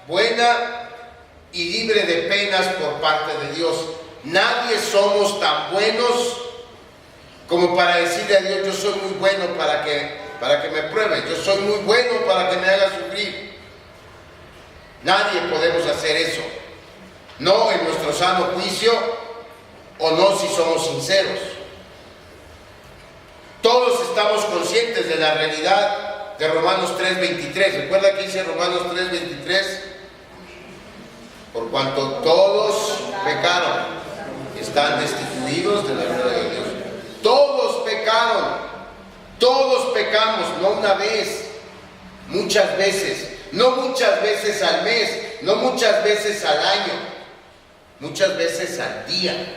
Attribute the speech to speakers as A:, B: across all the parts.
A: buena y libre de penas por parte de Dios. Nadie somos tan buenos como para decirle a Dios: yo soy muy bueno para que me pruebe, yo soy muy bueno para que me haga sufrir. Nadie podemos hacer eso, no en nuestro sano juicio, o no si somos sinceros. Todos estamos conscientes de la realidad de Romanos 3:23. ¿Recuerda que dice Romanos 3:23? Por cuanto todos pecaron, están destituidos de la gloria de Dios. Todos pecaron, todos pecamos, no una vez, muchas veces. No muchas veces al mes, no muchas veces al año, muchas veces al día.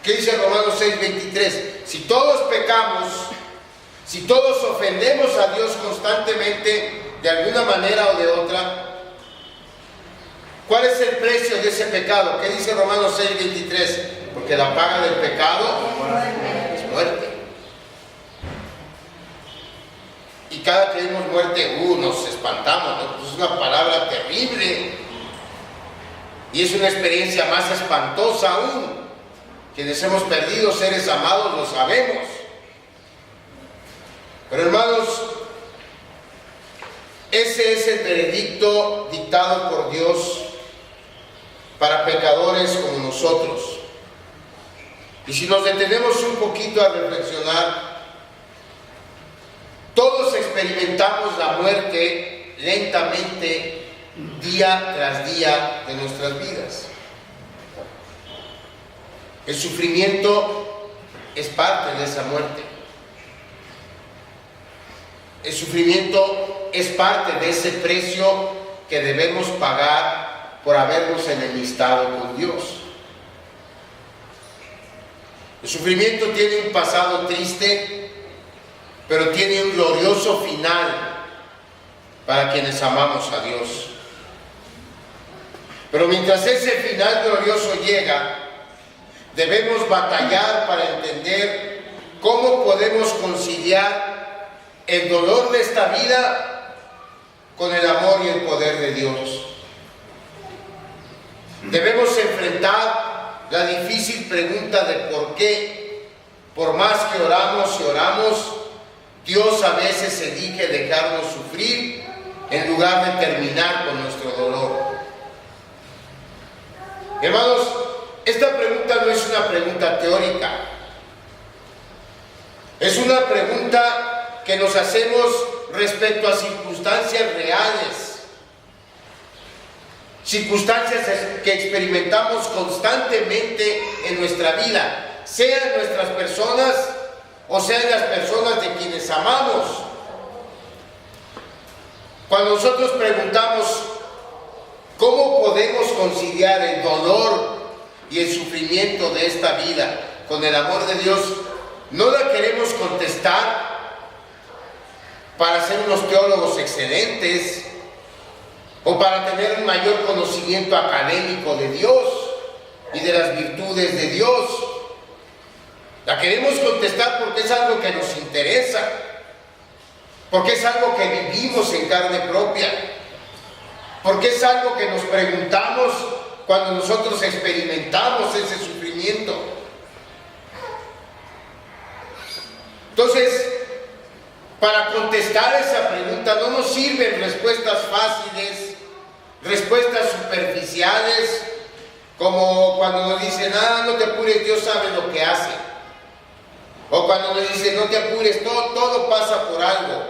A: ¿Qué dice Romanos 6:23? Si todos pecamos, si todos ofendemos a Dios constantemente, de alguna manera o de otra, ¿cuál es el precio de ese pecado? ¿Qué dice Romanos 6:23? Porque la paga del pecado es muerte. Y cada que vemos muerte, nos espantamos, ¿no? Es una palabra terrible. Y es una experiencia más espantosa aún. Quienes hemos perdido seres amados lo sabemos. Pero hermanos, ese es el veredicto dictado por Dios para pecadores como nosotros. Y si nos detenemos un poquito a reflexionar, todos experimentamos la muerte lentamente, día tras día de nuestras vidas. El sufrimiento es parte de esa muerte. El sufrimiento es parte de ese precio que debemos pagar por habernos enemistado con Dios. El sufrimiento tiene un pasado triste, pero tiene un glorioso final para quienes amamos a Dios. Pero mientras ese final glorioso llega, debemos batallar para entender cómo podemos conciliar el dolor de esta vida con el amor y el poder de Dios. Debemos enfrentar la difícil pregunta de por qué, por más que oramos y oramos, Dios a veces elige dejarnos sufrir en lugar de terminar con nuestro dolor. Hermanos, esta pregunta no es una pregunta teórica. Es una pregunta que nos hacemos respecto a circunstancias reales. Circunstancias que experimentamos constantemente en nuestra vida, sean nuestras personas o sean las personas de quienes amamos. Cuando nosotros preguntamos cómo podemos conciliar el dolor y el sufrimiento de esta vida con el amor de Dios, no la queremos contestar para ser unos teólogos excelentes o para tener un mayor conocimiento académico de Dios y de las virtudes de Dios. La queremos contestar porque es algo que nos interesa, porque es algo que vivimos en carne propia, porque es algo que nos preguntamos cuando nosotros experimentamos ese sufrimiento. Entonces, para contestar esa pregunta no nos sirven respuestas fáciles, respuestas superficiales, como cuando nos dicen: no te apures, Dios sabe lo que hace. O cuando nos dicen: no te apures, todo pasa por algo.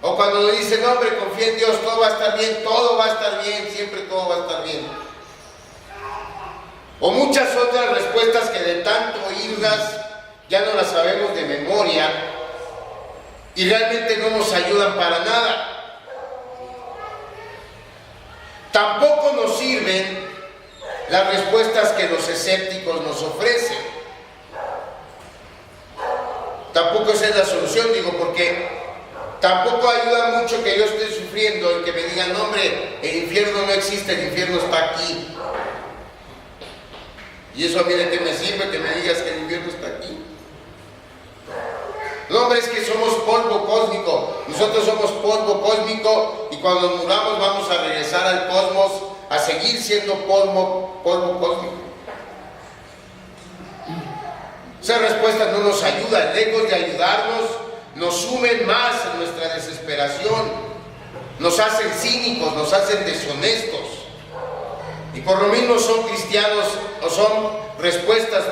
A: O cuando nos dicen: hombre, confía en Dios, todo va a estar bien, todo va a estar bien, siempre todo va a estar bien. O muchas otras respuestas que de tanto oírlas ya no las sabemos de memoria y realmente no nos ayudan para nada. Tampoco nos sirven las respuestas que los escépticos nos ofrecen. Tampoco esa es la solución, porque tampoco ayuda mucho que yo esté sufriendo y que me digan: no, hombre, el infierno no existe, el infierno está aquí. Y eso a mí de qué me sirve que me digas que el infierno está aquí. No, hombre, es que somos polvo cósmico. Nosotros somos polvo cósmico y cuando nos muramos vamos a regresar al cosmos a seguir siendo polvo cósmico. Esa respuesta no nos ayuda, lejos de ayudarnos, nos sumen más en nuestra desesperación, nos hacen cínicos, nos hacen deshonestos. Y por lo mismo son cristianos, o son respuestas,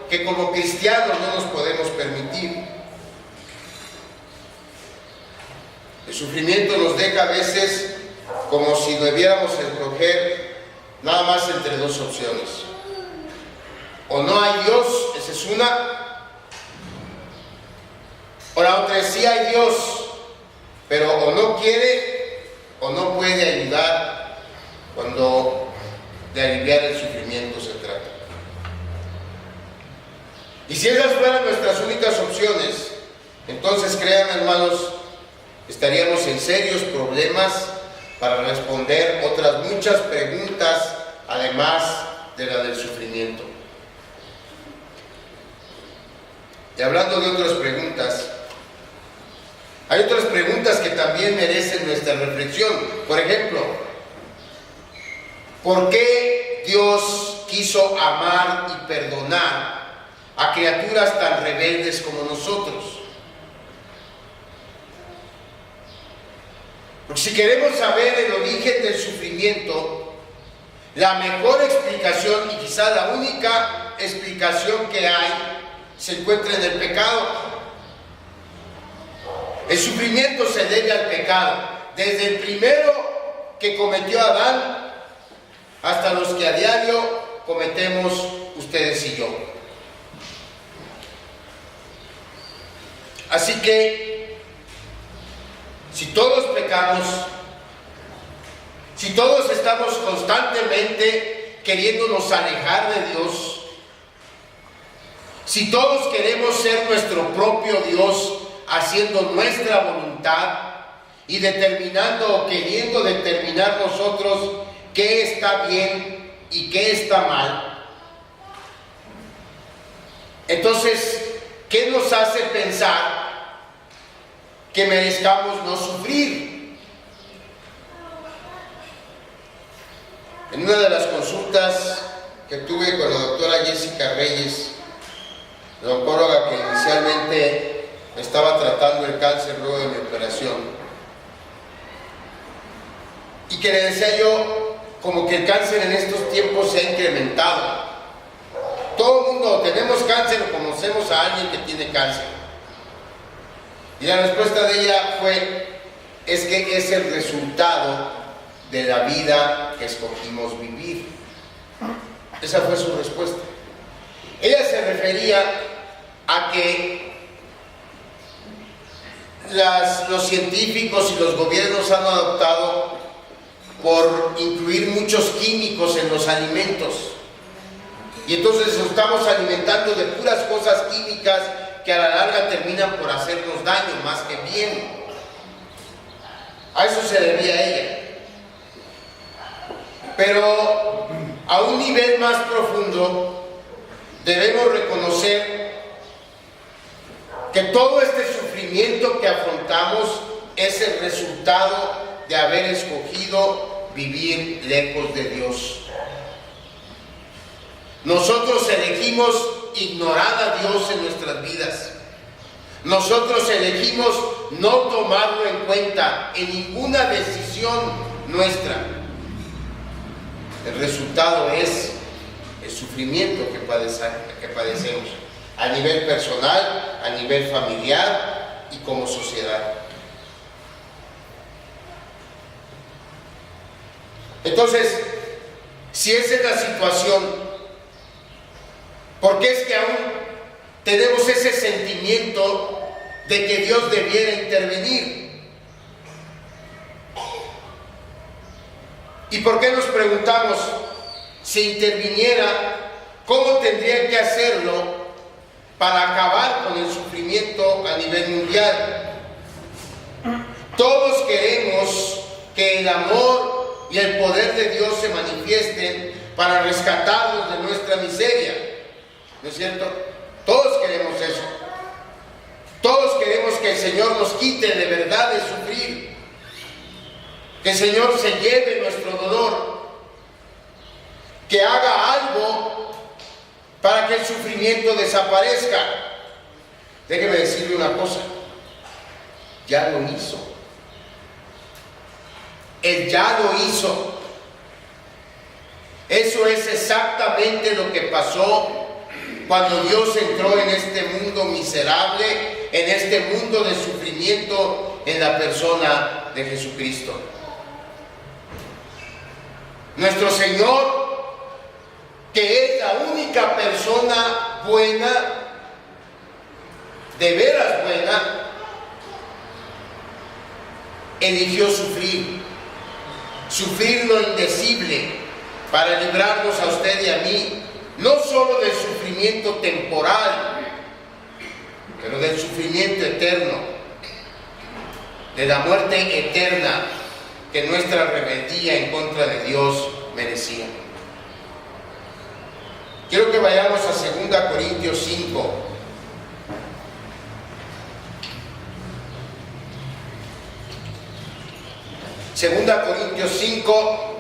A: que como cristianos no nos podemos permitir. El sufrimiento nos deja a veces como si debiéramos escoger nada más entre dos opciones. O no hay Dios, esa es una. O la otra es sí hay Dios, pero o no quiere o no puede ayudar cuando de aliviar el sufrimiento se trata. Y si esas fueran nuestras únicas opciones, entonces créanme, hermanos, estaríamos en serios problemas para responder otras muchas preguntas, además de la del sufrimiento. Y hablando de otras preguntas, hay otras preguntas que también merecen nuestra reflexión. Por ejemplo, ¿por qué Dios quiso amar y perdonar a criaturas tan rebeldes como nosotros? Porque si queremos saber el origen del sufrimiento, la mejor explicación y quizá la única explicación que hay se encuentra en el pecado. El sufrimiento se debe al pecado, desde el primero que cometió Adán hasta los que a diario cometemos ustedes y yo. Así que si todos pecamos, si todos estamos constantemente queriéndonos alejar de Dios, si todos queremos ser nuestro propio Dios, haciendo nuestra voluntad y determinando o queriendo determinar nosotros qué está bien y qué está mal, entonces, ¿qué nos hace pensar que merezcamos no sufrir? En una de las consultas que tuve con la doctora Jessica Reyes, la oncóloga que inicialmente estaba tratando el cáncer luego de mi operación, y que le decía yo como que el cáncer en estos tiempos se ha incrementado. Todo el mundo tenemos cáncer o conocemos a alguien que tiene cáncer. Y la respuesta de ella fue, es que es el resultado de la vida que escogimos vivir. Esa fue su respuesta. Ella se refería a que los científicos y los gobiernos han adoptado por incluir muchos químicos en los alimentos. Y entonces nos estamos alimentando de puras cosas químicas que a la larga terminan por hacernos daño más que bien. A eso se debía ella. Pero a un nivel más profundo debemos reconocer que todo este sufrimiento que afrontamos es el resultado de haber escogido vivir lejos de Dios. Nosotros elegimos ignorar a Dios en nuestras vidas. Nosotros elegimos no tomarlo en cuenta en ninguna decisión nuestra. El resultado es el sufrimiento que padecemos a nivel personal, a nivel familiar y como sociedad. Entonces, si esa es la situación, ¿por qué es que aún tenemos ese sentimiento de que Dios debiera intervenir? ¿Y por qué nos preguntamos, si interviniera, cómo tendría que hacerlo para acabar con el sufrimiento a nivel mundial? Todos queremos que el amor y el poder de Dios se manifiesten para rescatarnos de nuestra miseria. ¿No es cierto? Todos queremos eso. Todos que el Señor nos quite de verdad de sufrir, que el Señor se lleve nuestro dolor, que haga algo para que el sufrimiento desaparezca. Déjeme decirle una cosa, ya lo hizo. Él ya lo hizo. Eso es exactamente lo que pasó cuando Dios entró en este mundo miserable, en este mundo de sufrimiento, en la persona de Jesucristo. Nuestro Señor, que es la única persona buena, de veras buena, eligió sufrir lo indecible para librarnos a usted y a mí, no solo del sufrimiento temporal, pero del sufrimiento eterno, de la muerte eterna que nuestra rebeldía en contra de Dios merecía. Quiero que vayamos a 2 Corintios 5. Segunda Corintios 5,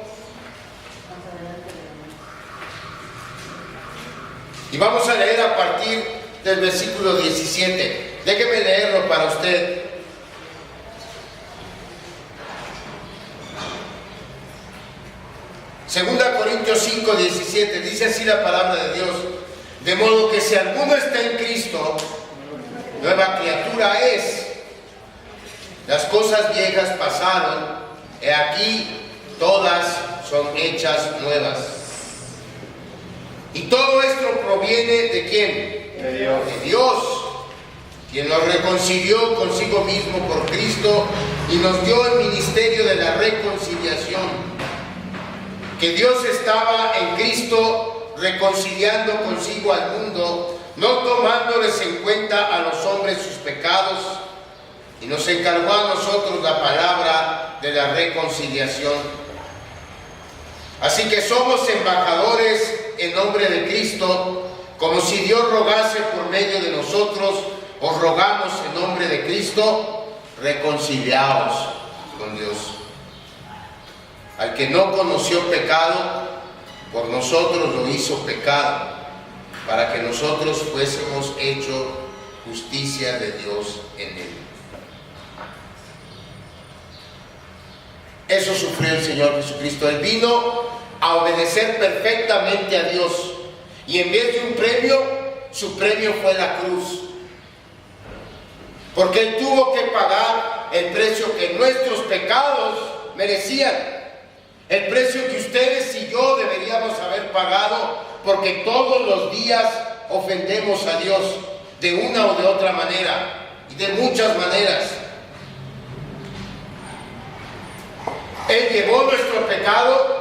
A: y vamos a leer a partir del versículo 17. Déjeme leerlo para usted. Segunda Corintios 5, 17, dice así la palabra de Dios: de modo que si alguno está en Cristo, nueva criatura es. Las cosas viejas pasaron, he aquí, todas son hechas nuevas. Y todo esto proviene ¿de quién?
B: De Dios.
A: De Dios, quien nos reconcilió consigo mismo por Cristo y nos dio el ministerio de la reconciliación. Que Dios estaba en Cristo reconciliando consigo al mundo, no tomándoles en cuenta a los hombres sus pecados, y nos encargó a nosotros la palabra de la reconciliación. Así que somos embajadores en nombre de Cristo, como si Dios rogase por medio de nosotros. Os rogamos en nombre de Cristo, reconciliaos con Dios. Al que no conoció pecado, por nosotros lo hizo pecado, para que nosotros fuésemos hechos justicia de Dios en él. Eso sufrió el Señor Jesucristo. Él vino a obedecer perfectamente a Dios, y en vez de un premio, su premio fue la cruz, porque Él tuvo que pagar el precio que nuestros pecados merecían, el precio que ustedes y yo deberíamos haber pagado, porque todos los días ofendemos a Dios de una o de otra manera, y de muchas maneras. Él llevó nuestro pecado